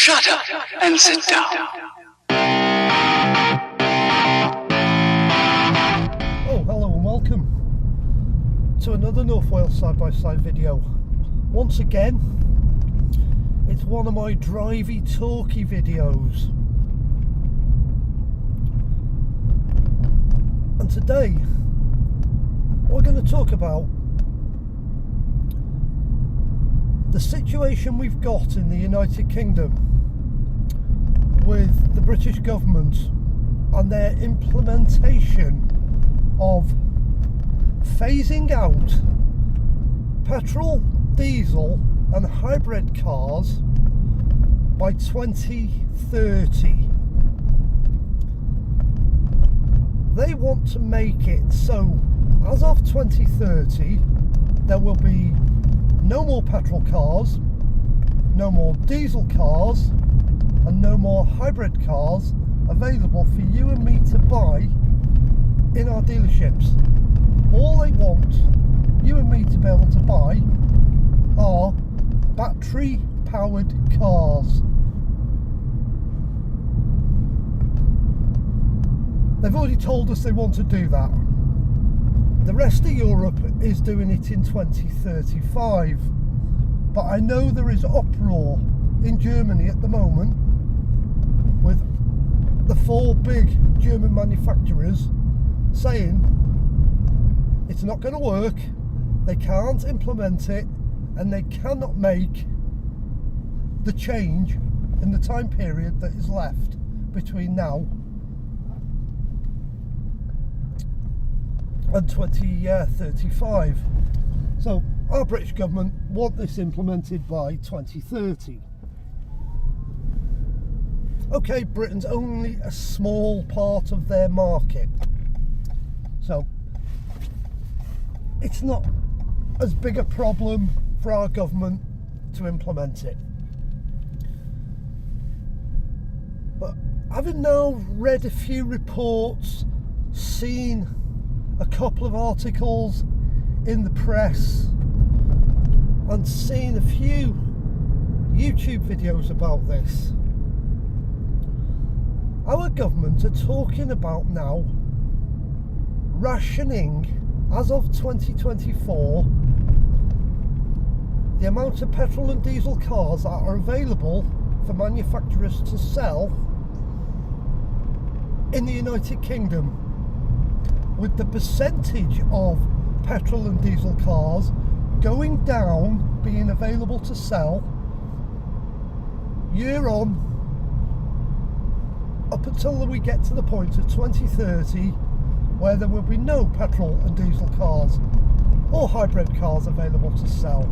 Shut up and sit down. Oh, hello and welcome to another North Wales side-by-side video. Once again, it's one of my drivey, talky videos. And today, we're going to talk about the situation we've got in the United Kingdom with the British government and their implementation of phasing out petrol, diesel and hybrid cars by 2030. They want to make it so as of 2030 there will be no more petrol cars, no more diesel cars, and no more hybrid cars available for you and me to buy in our dealerships. All they want you and me to be able to buy are battery powered cars. They've already told us they want to do that. The rest of Europe is doing it in 2035, but I know there is uproar in Germany at the moment with the 4 big German manufacturers saying it's not going to work, they can't implement it, and they cannot make the change in the time period that is left between now and 2035. So our British government want this implemented by 2030. Okay, Britain's only a small part of their market, so it's not as big a problem for our government to implement it. But having now read a few reports, seen a couple of articles in the press and seen a few YouTube videos about this, our government are talking about now rationing as of 2024 the amount of petrol and diesel cars that are available for manufacturers to sell in the United Kingdom, with the percentage of petrol and diesel cars going down, being available to sell year on up until we get to the point of 2030 where there will be no petrol and diesel cars or hybrid cars available to sell.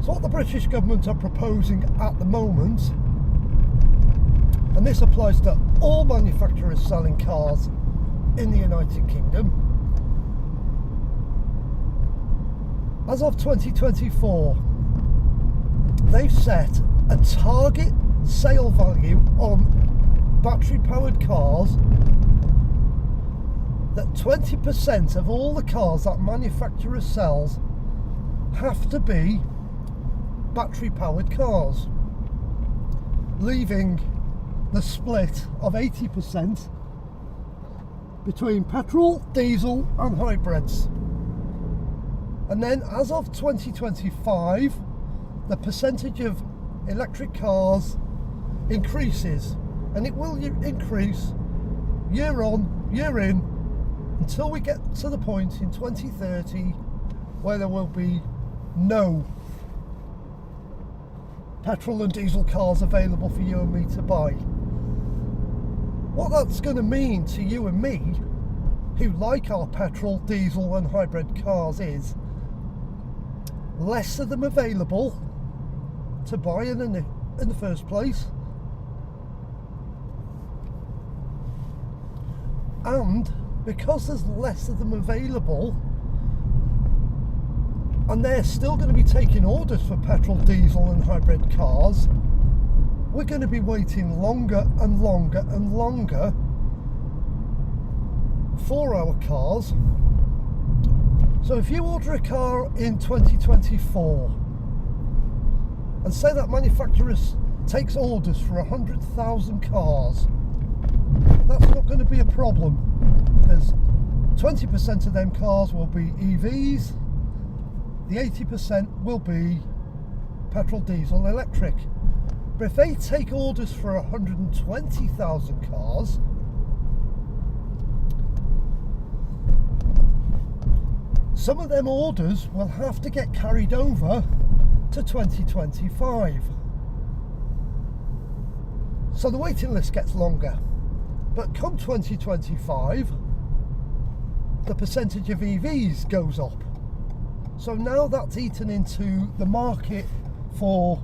So what the British government are proposing at the moment, and this applies to all manufacturers selling cars in the United Kingdom, as of 2024, they've set a target sale value on battery powered cars that 20% of all the cars that manufacturer sells have to be battery powered cars, leaving the split of 80% between petrol, diesel and hybrids. And then as of 2025, the percentage of electric cars increases, and it will increase year on, year in, until we get to the point in 2030 where there will be no petrol and diesel cars available for you and me to buy. What that's going to mean to you and me who like our petrol, diesel and hybrid cars is less of them available to buy in the first place, and because there's less of them available and they're still going to be taking orders for petrol, diesel and hybrid cars, we're going to be waiting longer and longer and longer for our cars. So if you order a car in 2024 and say that manufacturer takes orders for 100,000 cars, that's not going to be a problem, because 20% of them cars will be EVs, the 80% will be petrol, diesel, electric. But if they take orders for 120,000 cars, some of them orders will have to get carried over to 2025. So the waiting list gets longer. But come 2025, the percentage of EVs goes up. So now that's eaten into the market for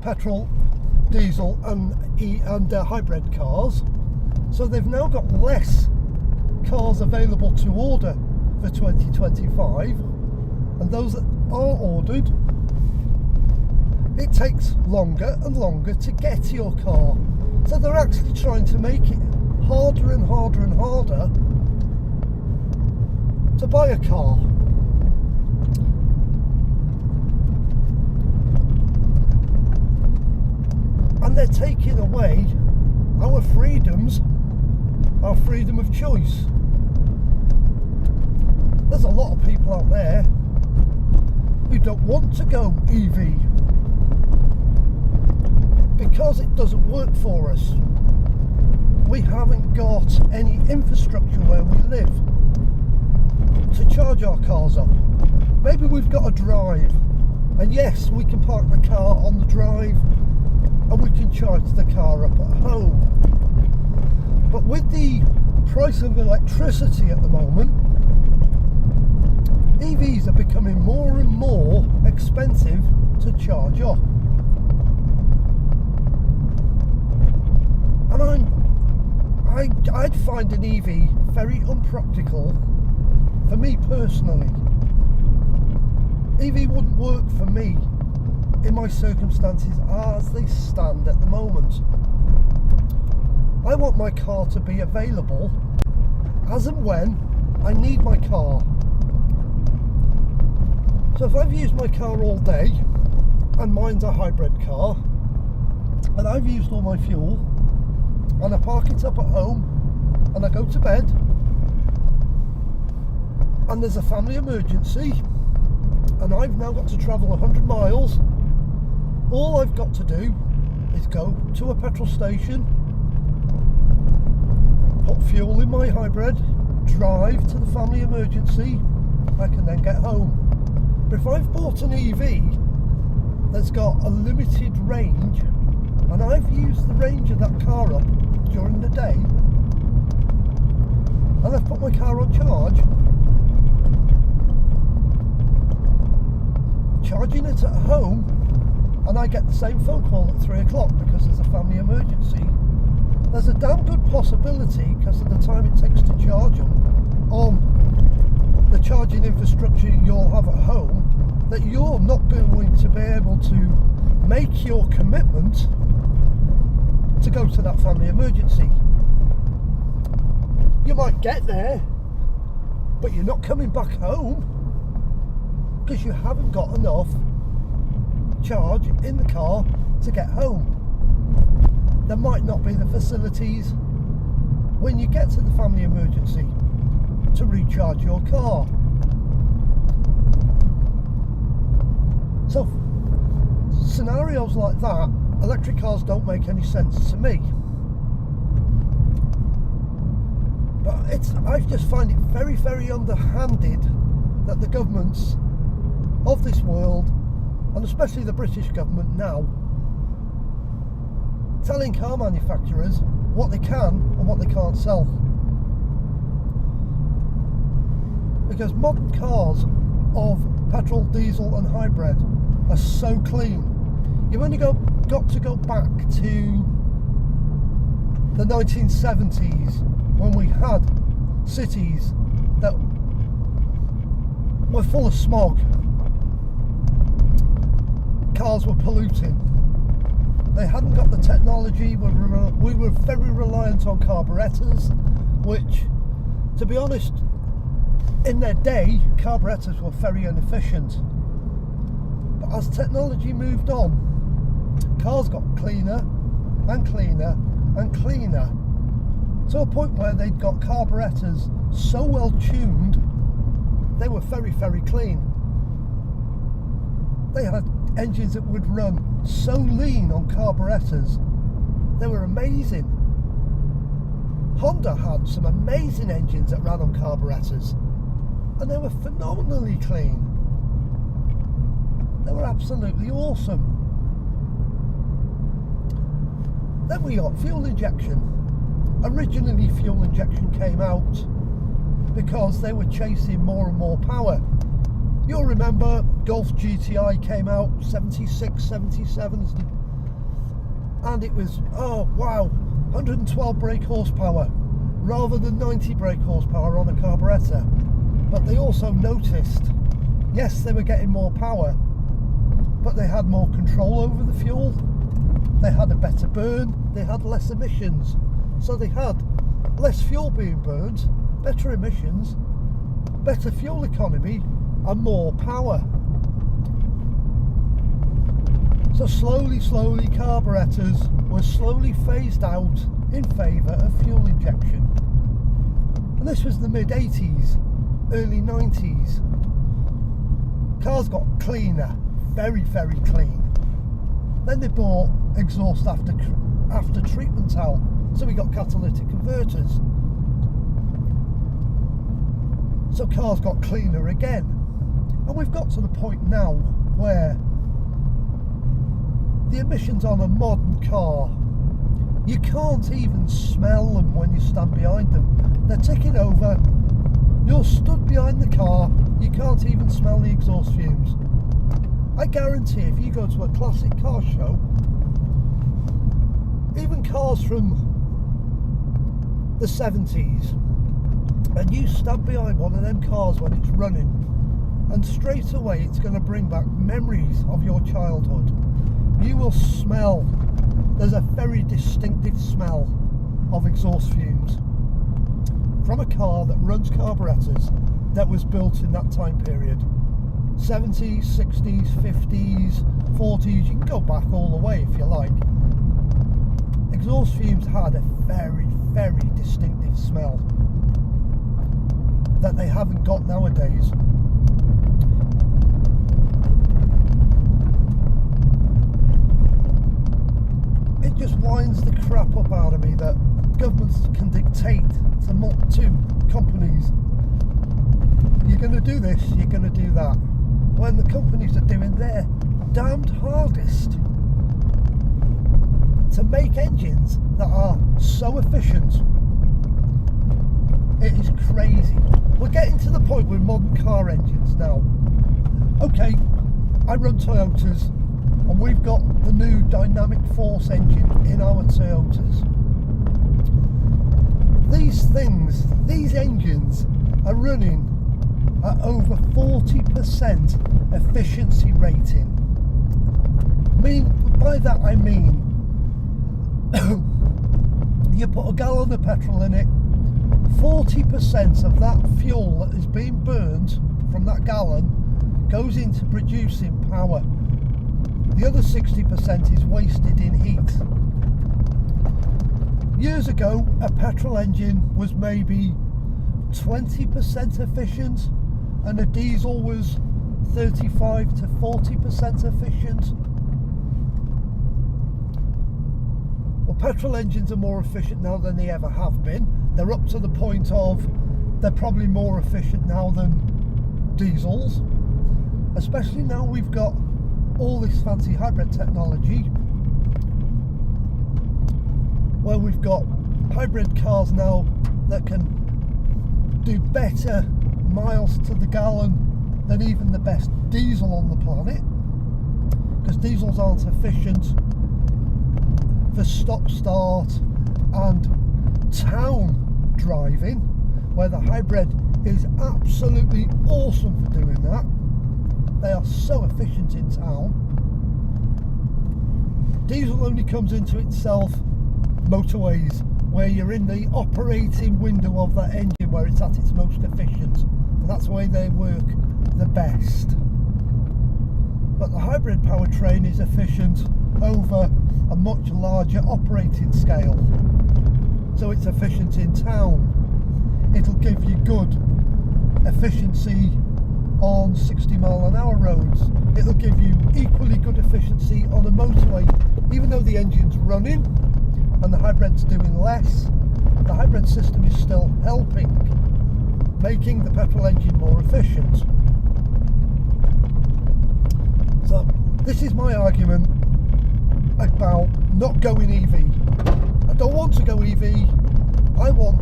petrol, diesel and hybrid cars. So they've now got less cars available to order for 2025, and those that are ordered, it takes longer and longer to get your car. So they're actually trying to make it harder and harder and harder to buy a car. And they're taking away our freedoms, our freedom of choice. There's a lot of people out there who don't want to go EV because it doesn't work for us. We haven't got any infrastructure where we live to charge our cars up. Maybe we've got a drive, and yes, we can park the car on the drive and we can charge the car up at home. But with the price of electricity at the moment, EVs are becoming more and more expensive to charge up. And I'd find an EV very unpractical for me personally. EV wouldn't work for me in my circumstances as they stand at the moment. I want my car to be available as and when I need my car. So if I've used my car all day, and mine's a hybrid car, and I've used all my fuel, and I park it up at home, and I go to bed, and there's a family emergency, and I've now got to travel 100 miles, all I've got to do is go to a petrol station, put fuel in my hybrid, drive to the family emergency, I can then get home. But if I've bought an EV that's got a limited range, and I've used the range of that car up during the day, and I've put my car on charge, charging it at home, and I get the same phone call at 3 o'clock because there's a family emergency, there's a damn good possibility, because of the time it takes to charge them on the charging infrastructure you'll have at home, that you're not going to be able to make your commitment to go to that family emergency. You might get there, but you're not coming back home because you haven't got enough charge in the car to get home. There might not be the facilities when you get to the family emergency to recharge your car. So scenarios like that, electric cars don't make any sense to me. But I just find it very, very underhanded that the governments of this world, and especially the British government now, telling car manufacturers what they can and what they can't sell. Because modern cars of petrol, diesel and hybrid are so clean. You've only got to go back to the 1970s when we had cities that were full of smog. Cars were polluting. They hadn't got the technology. We were very reliant on carburetors, which, to be honest, in their day, carburetors were very inefficient. But as technology moved on, cars got cleaner and cleaner and cleaner, to a point where they'd got carburetors so well tuned they were very, very clean. They had engines that would run so lean on carburetors, they were amazing. Honda had some amazing engines that ran on carburetors, and they were phenomenally clean. They were absolutely awesome. Then we got fuel injection. Originally, fuel injection came out because they were chasing more and more power. You'll remember Golf GTI came out 76, 77, and it was, oh wow, 112 brake horsepower rather than 90 brake horsepower on a carburetor. But they also noticed, yes, they were getting more power, but they had more control over the fuel, they had a better burn, they had less emissions. So they had less fuel being burned, better emissions, better fuel economy, and more power. So slowly, carburetors were slowly phased out in favour of fuel injection. And this was the mid-80s, early 90s. Cars got cleaner, very, very clean. Then they bought exhaust after treatment out, so we got catalytic converters. So cars got cleaner again. And we've got to the point now where the emissions on a modern car, you can't even smell them when you stand behind them. They're ticking over, you're stood behind the car, you can't even smell the exhaust fumes. I guarantee if you go to a classic car show, even cars from the 70s, and you stand behind one of them cars when it's running, and straight away it's going to bring back memories of your childhood. You will smell, there's a very distinctive smell of exhaust fumes from a car that runs carburetors that was built in that time period. 70s, 60s, 50s, 40s, you can go back all the way if you like. Exhaust fumes had a very, very distinctive smell that they haven't got nowadays. It just winds the crap up out of me that governments can dictate to companies, you're going to do this, you're going to do that, when the companies are doing their damned hardest to make engines that are so efficient. It is crazy. We're getting to the point with modern car engines now. Okay, I run Toyotas, and we've got the new dynamic force engine in our Toyotas. These engines are running at over 40% efficiency rating. By that I mean, you put a gallon of petrol in it, 40% of that fuel that is being burnt from that gallon goes into producing power. The other 60% is wasted in heat. Years ago, a petrol engine was maybe 20% efficient, and a diesel was 35 to 40% efficient. Well, petrol engines are more efficient now than they ever have been. They're up to the point of they're probably more efficient now than diesels, especially now we've got all this fancy hybrid technology, where we've got hybrid cars now that can do better miles to the gallon than even the best diesel on the planet, because diesels aren't efficient for stop-start and town driving, where the hybrid is absolutely awesome for doing that. They are so efficient in town. Diesel only comes into itself motorways, where you're in the operating window of that engine where it's at its most efficient, and that's the way they work the best. But the hybrid powertrain is efficient over a much larger operating scale. So it's efficient in town. It'll give you good efficiency on 60-mile-an-hour roads. It'll give you equally good efficiency on a motorway, even though the engine's running and the hybrid's doing less. The hybrid system is still helping, making the petrol engine more efficient. So this is my argument about not going EV. I don't want to go EV. I want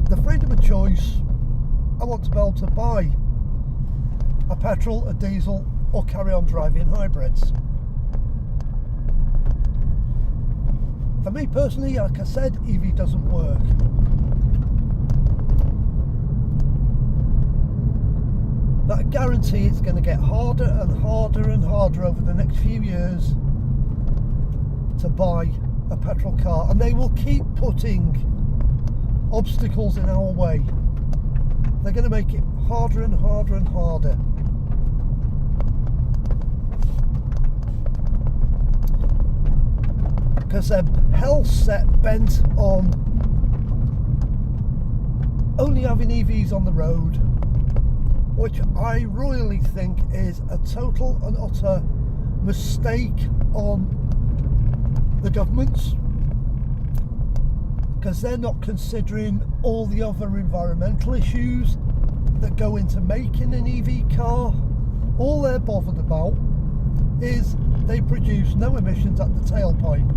the freedom of choice. I want to be able to buy a petrol, a diesel, or carry on driving hybrids. For me personally, like I said, EV doesn't work. But I guarantee it's going to get harder and harder and harder over the next few years to buy a petrol car, and they will keep putting obstacles in our way. They're going to make it harder and harder and harder. Because they're hell set bent on only having EVs on the road, which I really think is a total and utter mistake on the governments, because they're not considering all the other environmental issues that go into making an EV car. All they're bothered about is they produce no emissions at the tailpipe.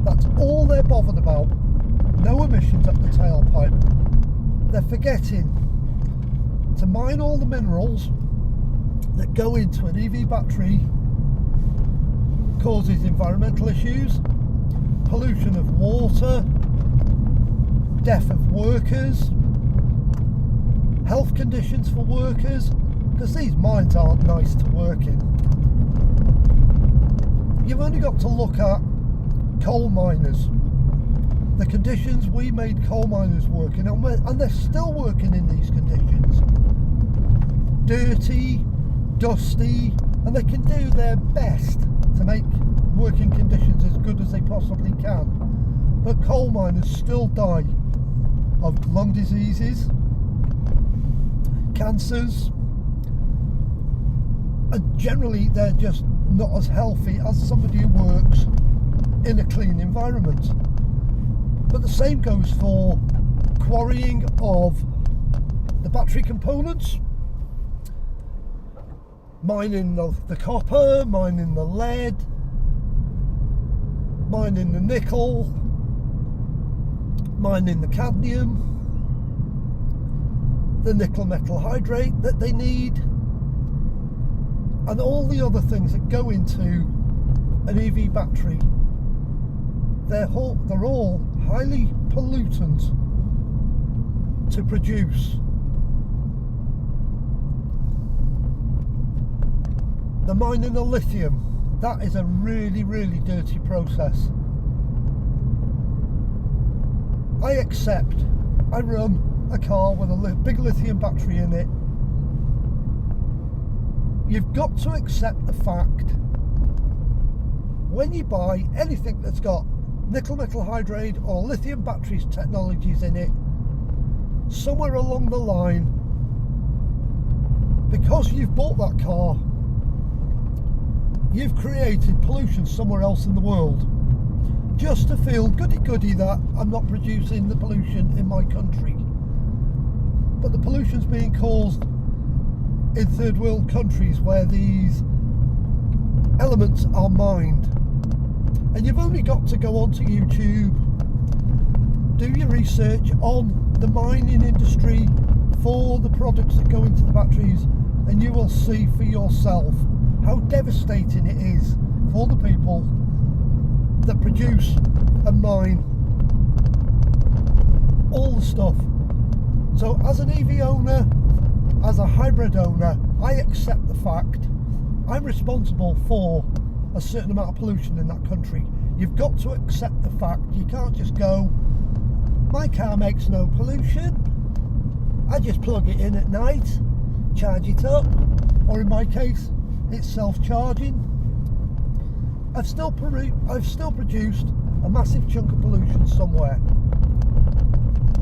That's all they're bothered about. No emissions at the tailpipe. They're forgetting to mine all the minerals that go into an EV battery. Causes environmental issues, pollution of water, death of workers, health conditions for workers, because these mines aren't nice to work in. You've only got to look at coal miners, the conditions we made coal miners work in, and they're still working in these conditions. Dirty, dusty, and they can do their best to make working conditions as good as they possibly can. But coal miners still die of lung diseases, cancers, and generally they're just not as healthy as somebody who works in a clean environment. But the same goes for quarrying of the battery components, mining the copper, mining the lead, mining the nickel, mining the cadmium, the nickel metal hydrate that they need, and all the other things that go into an EV battery. They're all highly pollutant to produce. The mining of lithium, that is a really, really dirty process. I run a car with a big lithium battery in it. You've got to accept the fact, when you buy anything that's got nickel metal hydrate or lithium batteries technologies in it, somewhere along the line, because you've bought that car, you've created pollution somewhere else in the world, just to feel goody that I'm not producing the pollution in my country. But the pollution's being caused in third world countries where these elements are mined. And you've only got to go onto YouTube, do your research on the mining industry for the products that go into the batteries, and you will see for yourself how devastating it is for the people that produce and mine all the stuff. So as an EV owner, as a hybrid owner, I accept the fact I'm responsible for a certain amount of pollution in that country. You've got to accept the fact. You can't just go, my car makes no pollution, I just plug it in at night, charge it up, or in my case it's self-charging. I've still produced a massive chunk of pollution somewhere.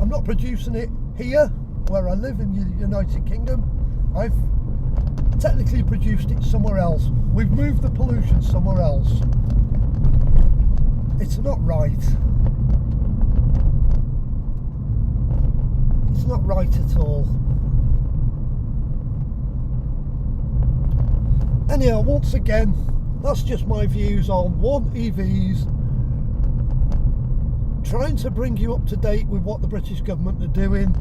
I'm not producing it here, where I live in the United Kingdom. I've technically produced it somewhere else. We've moved the pollution somewhere else. It's not right. It's not right at all. Anyhow, once again, that's just my views on EVs. Trying to bring you up to date with what the British government are doing.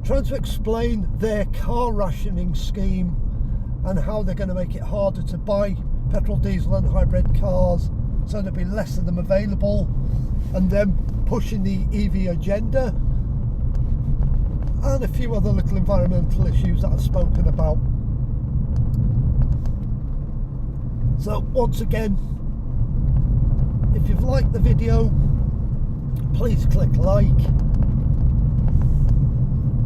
Trying to explain their car rationing scheme and how they're going to make it harder to buy petrol, diesel and hybrid cars, so there'll be less of them available, and then pushing the EV agenda and a few other little environmental issues that I've spoken about. So once again, if you've liked the video, please click like.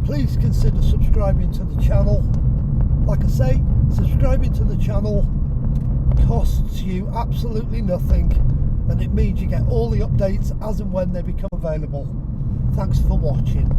Please consider subscribing to the channel. Like I say, subscribing to the channel costs you absolutely nothing, and it means you get all the updates as and when they become available. Thanks for watching.